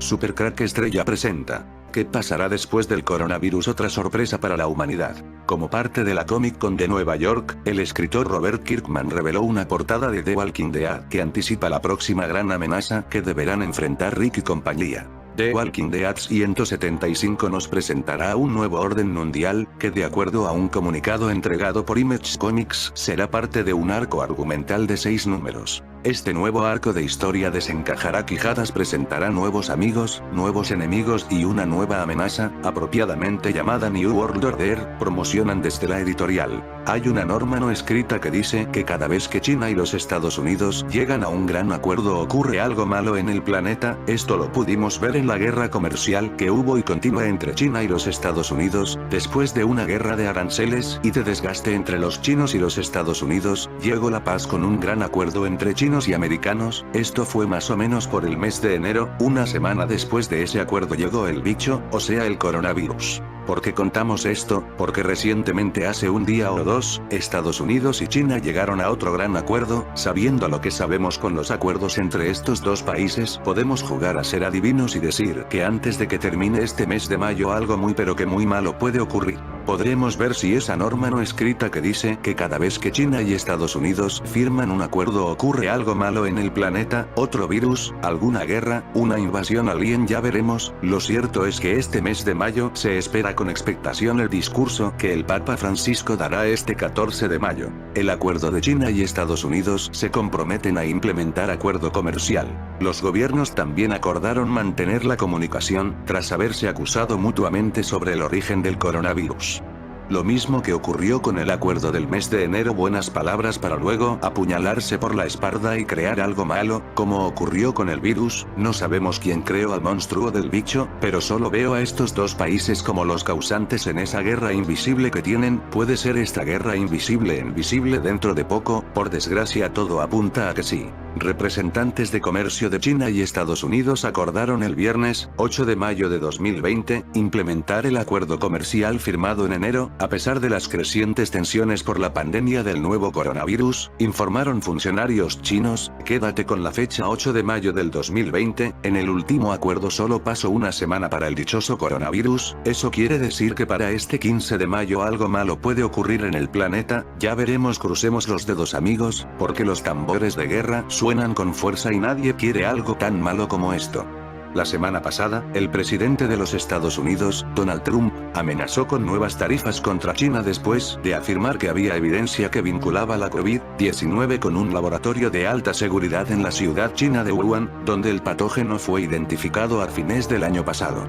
Super Crack Estrella presenta. ¿Qué pasará después del coronavirus? Otra sorpresa para la humanidad. Como parte de la Comic Con de Nueva York, el escritor Robert Kirkman reveló una portada de The Walking Dead que anticipa la próxima gran amenaza que deberán enfrentar Rick y compañía. The Walking Dead 175 nos presentará un nuevo orden mundial, que de acuerdo a un comunicado entregado por Image Comics será parte de un arco argumental de 6 números. Este nuevo arco de historia desencajará quijadas, presentará nuevos amigos, nuevos enemigos y una nueva amenaza, apropiadamente llamada New World Order, promocionan desde la editorial. Hay una norma no escrita que dice que cada vez que China y los Estados Unidos llegan a un gran acuerdo ocurre algo malo en el planeta. Esto lo pudimos ver en la guerra comercial que hubo y continúa entre China y los Estados Unidos, después de una guerra de aranceles y de desgaste entre los chinos y los Estados Unidos, llegó la paz con un gran acuerdo entre chinos y americanos. Esto fue más o menos por el mes de enero. Una semana después de ese acuerdo llegó el bicho, o sea el coronavirus. ¿Por qué contamos esto? Porque recientemente, hace un día o dos, Estados Unidos y China llegaron a otro gran acuerdo. Sabiendo lo que sabemos con los acuerdos entre estos dos países, podemos jugar a ser adivinos y decir que antes de que termine este mes de mayo algo muy pero que muy malo puede ocurrir. Podremos ver si esa norma no escrita que dice que cada vez que China y Estados Unidos firman un acuerdo ocurre algo malo en el planeta, otro virus, alguna guerra, una invasión alien, ya veremos. Lo cierto es que este mes de mayo se espera con expectación el discurso que el Papa Francisco dará este 14 de mayo. El acuerdo de China y Estados Unidos se comprometen a implementar acuerdo comercial. Los gobiernos también acordaron mantener la comunicación, tras haberse acusado mutuamente sobre el origen del coronavirus. Lo mismo que ocurrió con el acuerdo del mes de enero, buenas palabras para luego apuñalarse por la espalda y crear algo malo, como ocurrió con el virus. No sabemos quién creó al monstruo del bicho, pero solo veo a estos dos países como los causantes en esa guerra invisible que tienen. Puede ser esta guerra invisible dentro de poco, por desgracia todo apunta a que sí. Representantes de comercio de China y Estados Unidos acordaron el viernes, 8 de mayo de 2020, implementar el acuerdo comercial firmado en enero, a pesar de las crecientes tensiones por la pandemia del nuevo coronavirus, informaron funcionarios chinos. Quédate con la fecha 8 de mayo del 2020, en el último acuerdo solo pasó una semana para el dichoso coronavirus. Eso quiere decir que para este 15 de mayo algo malo puede ocurrir en el planeta. Ya veremos, crucemos los dedos amigos, porque los tambores de guerra suenan con fuerza y nadie quiere algo tan malo como esto. La semana pasada, el presidente de los Estados Unidos, Donald Trump, amenazó con nuevas tarifas contra China después de afirmar que había evidencia que vinculaba la COVID-19 con un laboratorio de alta seguridad en la ciudad china de Wuhan, donde el patógeno fue identificado a fines del año pasado.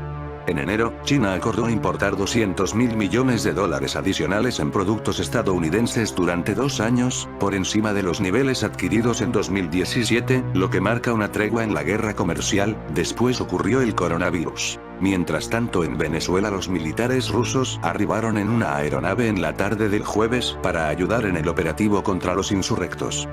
En enero, China acordó importar $200.000 millones adicionales en productos estadounidenses durante 2 años, por encima de los niveles adquiridos en 2017, lo que marca una tregua en la guerra comercial. Después ocurrió el coronavirus. Mientras tanto, en Venezuela los militares rusos arribaron en una aeronave en la tarde del jueves para ayudar en el operativo contra los insurrectos.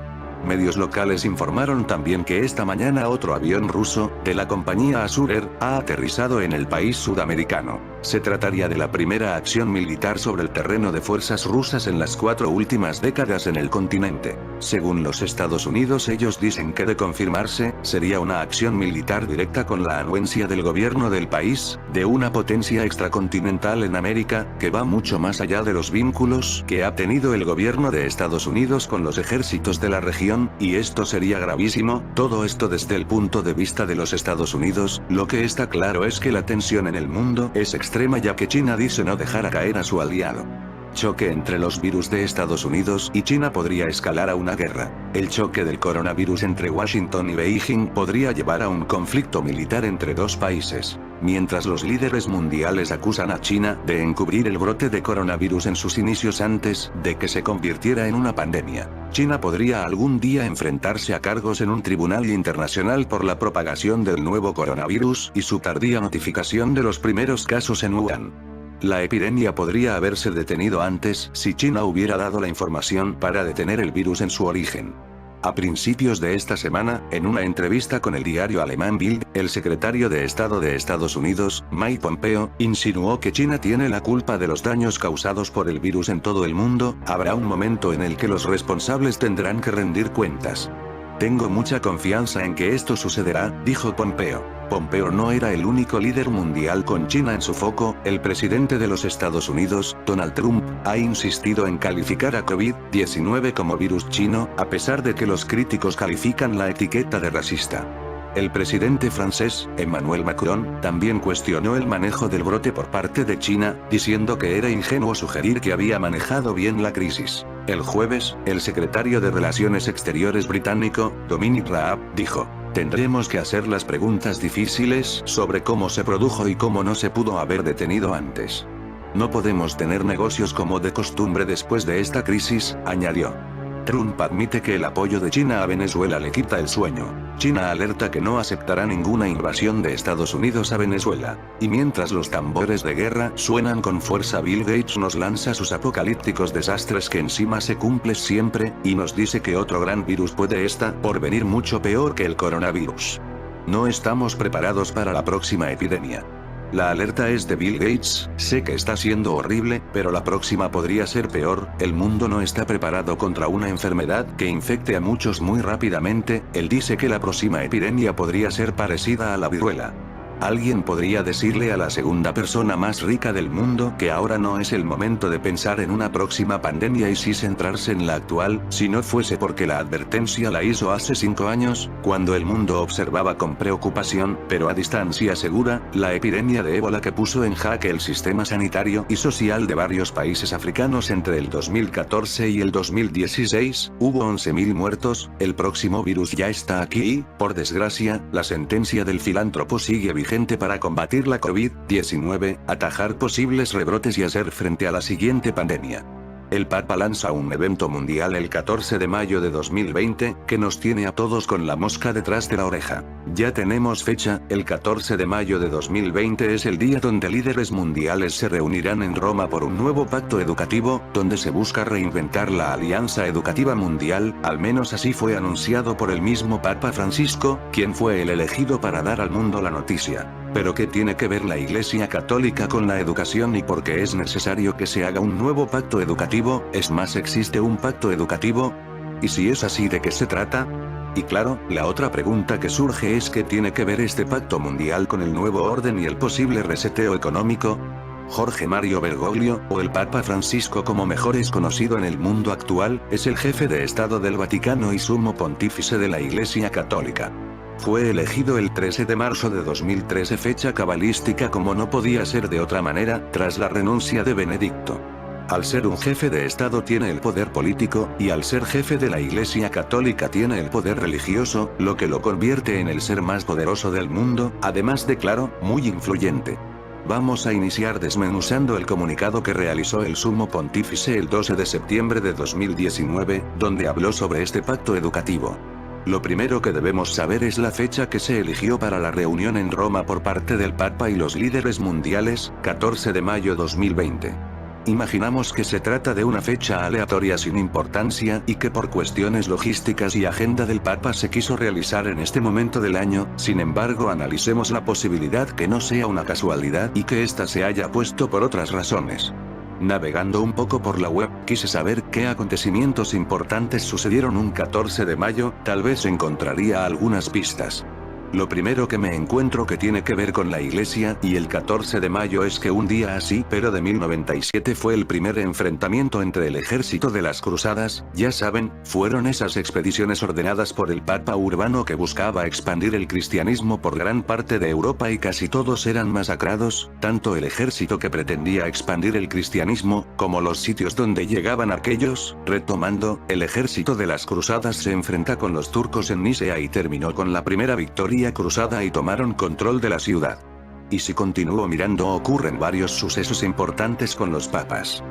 Medios locales informaron también que esta mañana otro avión ruso, de la compañía Azur Air, ha aterrizado en el país sudamericano. Se trataría de la primera acción militar sobre el terreno de fuerzas rusas en las 4 últimas décadas en el continente. Según los Estados Unidos, ellos dicen que de confirmarse, sería una acción militar directa con la anuencia del gobierno del país, de una potencia extracontinental en América, que va mucho más allá de los vínculos que ha tenido el gobierno de Estados Unidos con los ejércitos de la región. Y esto sería gravísimo. Todo esto desde el punto de vista de los Estados Unidos. Lo que está claro es que la tensión en el mundo es extrema, ya que China dice no dejar caer a su aliado. Choque entre los virus de Estados Unidos y China podría escalar a una guerra. El choque del coronavirus entre Washington y Beijing podría llevar a un conflicto militar entre dos países. Mientras los líderes mundiales acusan a China de encubrir el brote de coronavirus en sus inicios antes de que se convirtiera en una pandemia, China podría algún día enfrentarse a cargos en un tribunal internacional por la propagación del nuevo coronavirus y su tardía notificación de los primeros casos en Wuhan. La epidemia podría haberse detenido antes si China hubiera dado la información para detener el virus en su origen. A principios de esta semana, en una entrevista con el diario alemán Bild, el secretario de Estado de Estados Unidos, Mike Pompeo, insinuó que China tiene la culpa de los daños causados por el virus en todo el mundo. Habrá un momento en el que los responsables tendrán que rendir cuentas. Tengo mucha confianza en que esto sucederá, dijo Pompeo. Pompeo no era el único líder mundial con China en su foco. El presidente de los Estados Unidos, Donald Trump, ha insistido en calificar a COVID-19 como virus chino, a pesar de que los críticos califican la etiqueta de racista. El presidente francés, Emmanuel Macron, también cuestionó el manejo del brote por parte de China, diciendo que era ingenuo sugerir que había manejado bien la crisis. El jueves, el secretario de Relaciones Exteriores británico, Dominic Raab, dijo: "Tendremos que hacer las preguntas difíciles sobre cómo se produjo y cómo no se pudo haber detenido antes. No podemos tener negocios como de costumbre después de esta crisis", añadió. Trump admite que el apoyo de China a Venezuela le quita el sueño. China alerta que no aceptará ninguna invasión de Estados Unidos a Venezuela. Y mientras los tambores de guerra suenan con fuerza, Bill Gates nos lanza sus apocalípticos desastres que encima se cumple siempre, y nos dice que otro gran virus puede estar por venir mucho peor que el coronavirus. No estamos preparados para la próxima epidemia. La alerta es de Bill Gates, sé que está siendo horrible, pero la próxima podría ser peor. El mundo no está preparado contra una enfermedad que infecte a muchos muy rápidamente. Él dice que la próxima epidemia podría ser parecida a la viruela. Alguien podría decirle a la segunda persona más rica del mundo que ahora no es el momento de pensar en una próxima pandemia y sí centrarse en la actual, si no fuese porque la advertencia la hizo hace 5 años, cuando el mundo observaba con preocupación, pero a distancia segura, la epidemia de ébola que puso en jaque el sistema sanitario y social de varios países africanos entre el 2014 y el 2016, hubo 11.000 muertos. El próximo virus ya está aquí y, por desgracia, la sentencia del filántropo sigue vigente para combatir la COVID-19, atajar posibles rebrotes y hacer frente a la siguiente pandemia. El Papa lanza un evento mundial el 14 de mayo de 2020, que nos tiene a todos con la mosca detrás de la oreja. Ya tenemos fecha, el 14 de mayo de 2020 es el día donde líderes mundiales se reunirán en Roma por un nuevo pacto educativo, donde se busca reinventar la Alianza Educativa Mundial, al menos así fue anunciado por el mismo Papa Francisco, quien fue el elegido para dar al mundo la noticia. Pero ¿qué tiene que ver la Iglesia Católica con la educación y por qué es necesario que se haga un nuevo pacto educativo? Es más, ¿existe un pacto educativo? ¿Y si es así, de qué se trata? Y claro, la otra pregunta que surge es ¿qué tiene que ver este pacto mundial con el nuevo orden y el posible reseteo económico? Jorge Mario Bergoglio, o el Papa Francisco como mejor es conocido en el mundo actual, es el jefe de Estado del Vaticano y sumo pontífice de la Iglesia Católica. Fue elegido el 13 de marzo de 2013, fecha cabalística como no podía ser de otra manera, tras la renuncia de Benedicto. Al ser un jefe de Estado tiene el poder político, y al ser jefe de la Iglesia Católica tiene el poder religioso, lo que lo convierte en el ser más poderoso del mundo, además de, claro, muy influyente. Vamos a iniciar desmenuzando el comunicado que realizó el sumo pontífice el 12 de septiembre de 2019, donde habló sobre este pacto educativo. Lo primero que debemos saber es la fecha que se eligió para la reunión en Roma por parte del Papa y los líderes mundiales, 14 de mayo 2020. Imaginamos que se trata de una fecha aleatoria sin importancia y que por cuestiones logísticas y agenda del Papa se quiso realizar en este momento del año. Sin embargo, analicemos la posibilidad que no sea una casualidad y que ésta se haya puesto por otras razones. Navegando un poco por la web, quise saber qué acontecimientos importantes sucedieron un 14 de mayo, tal vez encontraría algunas pistas. Lo primero que me encuentro que tiene que ver con la iglesia y el 14 de mayo es que un día así, pero de 1097, fue el primer enfrentamiento entre el ejército de las cruzadas. Ya saben, fueron esas expediciones ordenadas por el Papa Urbano que buscaba expandir el cristianismo por gran parte de Europa y casi todos eran masacrados, tanto el ejército que pretendía expandir el cristianismo, como los sitios donde llegaban aquellos. Retomando, el ejército de las cruzadas se enfrenta con los turcos en Nicea y terminó con la primera victoria cruzada y tomaron control de la ciudad. Y si continúo mirando, ocurren varios sucesos importantes con los papas.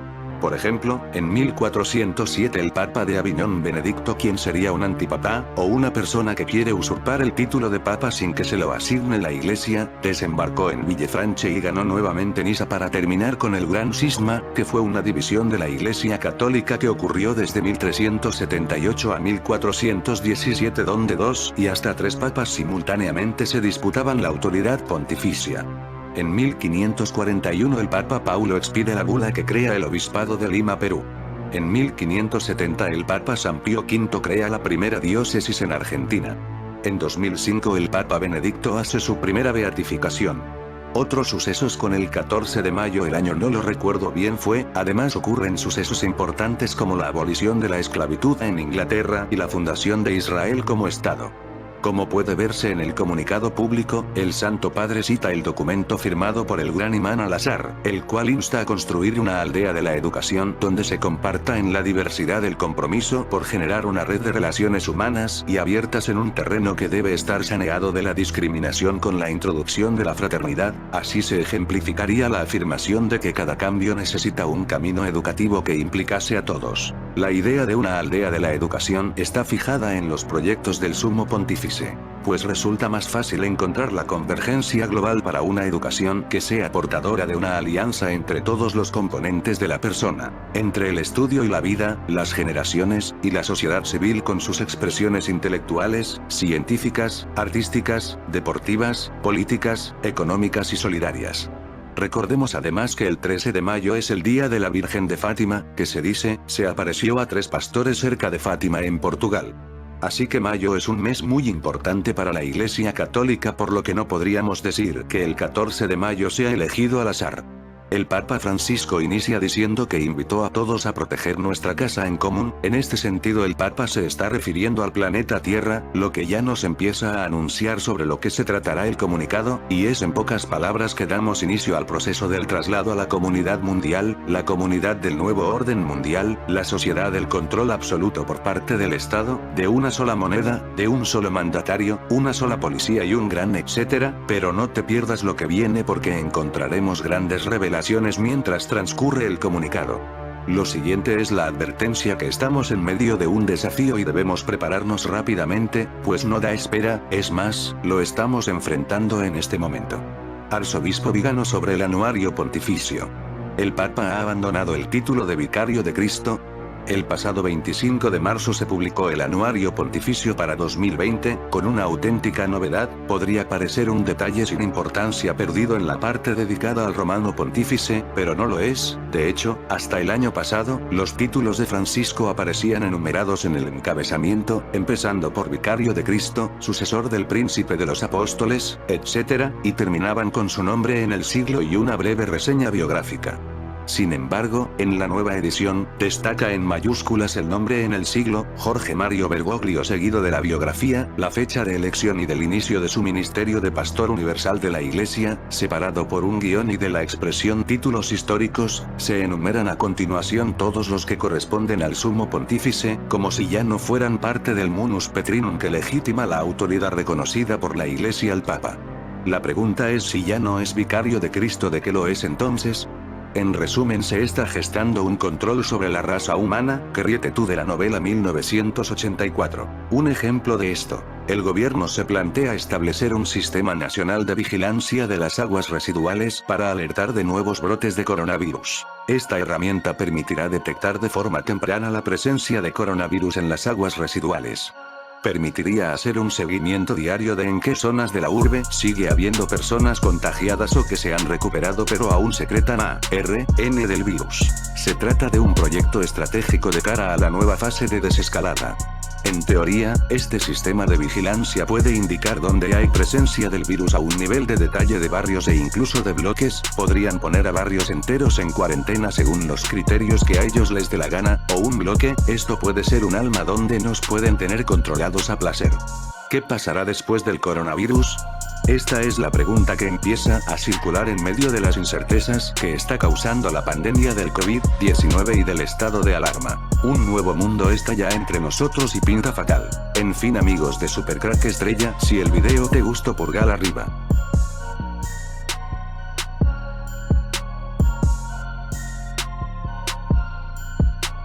Por ejemplo, en 1407 el Papa de Aviñón Benedicto, quien sería un antipapa, o una persona que quiere usurpar el título de papa sin que se lo asigne la iglesia, desembarcó en Villefranche y ganó nuevamente Niza para terminar con el Gran Cisma, que fue una división de la iglesia católica que ocurrió desde 1378 a 1417, donde 2 y hasta 3 papas simultáneamente se disputaban la autoridad pontificia. En 1541 el Papa Paulo expide la bula que crea el Obispado de Lima, Perú. En 1570 el Papa San Pío V crea la primera diócesis en Argentina. En 2005 el Papa Benedicto hace su primera beatificación. Otros sucesos con el 14 de mayo, el año no lo recuerdo bien, además ocurren sucesos importantes como la abolición de la esclavitud en Inglaterra y la fundación de Israel como Estado. Como puede verse en el comunicado público, el Santo Padre cita el documento firmado por el gran imán Al-Azhar, el cual insta a construir una aldea de la educación donde se comparta en la diversidad el compromiso por generar una red de relaciones humanas y abiertas en un terreno que debe estar saneado de la discriminación con la introducción de la fraternidad. Así se ejemplificaría la afirmación de que cada cambio necesita un camino educativo que implicase a todos. La idea de una aldea de la educación está fijada en los proyectos del Sumo Pontífice, pues resulta más fácil encontrar la convergencia global para una educación que sea portadora de una alianza entre todos los componentes de la persona, entre el estudio y la vida, las generaciones, y la sociedad civil con sus expresiones intelectuales, científicas, artísticas, deportivas, políticas, económicas y solidarias. Recordemos además que el 13 de mayo es el día de la Virgen de Fátima, que se dice, se apareció a 3 pastores cerca de Fátima en Portugal. Así que mayo es un mes muy importante para la Iglesia Católica, por lo que no podríamos decir que el 14 de mayo sea elegido al azar. El Papa Francisco inicia diciendo que invitó a todos a proteger nuestra casa en común. En este sentido el Papa se está refiriendo al planeta Tierra, lo que ya nos empieza a anunciar sobre lo que se tratará el comunicado, y es en pocas palabras que damos inicio al proceso del traslado a la comunidad mundial, la comunidad del nuevo orden mundial, la sociedad del control absoluto por parte del Estado, de una sola moneda, de un solo mandatario, una sola policía y un gran etcétera, pero no te pierdas lo que viene porque encontraremos grandes revelaciones mientras transcurre el comunicado. Lo siguiente es la advertencia que estamos en medio de un desafío y debemos prepararnos rápidamente, pues no da espera, es más, lo estamos enfrentando en este momento. Arzobispo Vigano sobre el anuario pontificio. El Papa ha abandonado el título de Vicario de Cristo. El pasado 25 de marzo se publicó el Anuario Pontificio para 2020, con una auténtica novedad. Podría parecer un detalle sin importancia perdido en la parte dedicada al Romano Pontífice, pero no lo es. De hecho, hasta el año pasado, los títulos de Francisco aparecían enumerados en el encabezamiento, empezando por Vicario de Cristo, sucesor del Príncipe de los Apóstoles, etc., y terminaban con su nombre en el siglo y una breve reseña biográfica. Sin embargo, en la nueva edición, destaca en mayúsculas el nombre en el siglo, Jorge Mario Bergoglio, seguido de la biografía, la fecha de elección y del inicio de su ministerio de Pastor Universal de la Iglesia, separado por un guión, y de la expresión títulos históricos. Se enumeran a continuación todos los que corresponden al Sumo Pontífice, como si ya no fueran parte del Munus Petrinum que legitima la autoridad reconocida por la Iglesia al Papa. La pregunta es si ya no es Vicario de Cristo, ¿de qué lo es entonces? En resumen, se está gestando un control sobre la raza humana, que ríete tú de la novela 1984. Un ejemplo de esto. El gobierno se plantea establecer un sistema nacional de vigilancia de las aguas residuales para alertar de nuevos brotes de coronavirus. Esta herramienta permitirá detectar de forma temprana la presencia de coronavirus en las aguas residuales. Permitiría hacer un seguimiento diario de en qué zonas de la urbe sigue habiendo personas contagiadas o que se han recuperado pero aún secretan ARN del virus. Se trata de un proyecto estratégico de cara a la nueva fase de desescalada. En teoría, este sistema de vigilancia puede indicar dónde hay presencia del virus a un nivel de detalle de barrios e incluso de bloques. Podrían poner a barrios enteros en cuarentena según los criterios que a ellos les dé la gana, o un bloque. Esto puede ser un alma donde nos pueden tener controlados a placer. ¿Qué pasará después del coronavirus? Esta es la pregunta que empieza a circular en medio de las incertezas que está causando la pandemia del COVID-19 y del estado de alarma. Un nuevo mundo está ya entre nosotros y pinta fatal. En fin, amigos de Supercrack Estrella, si el video te gustó, pulgar arriba.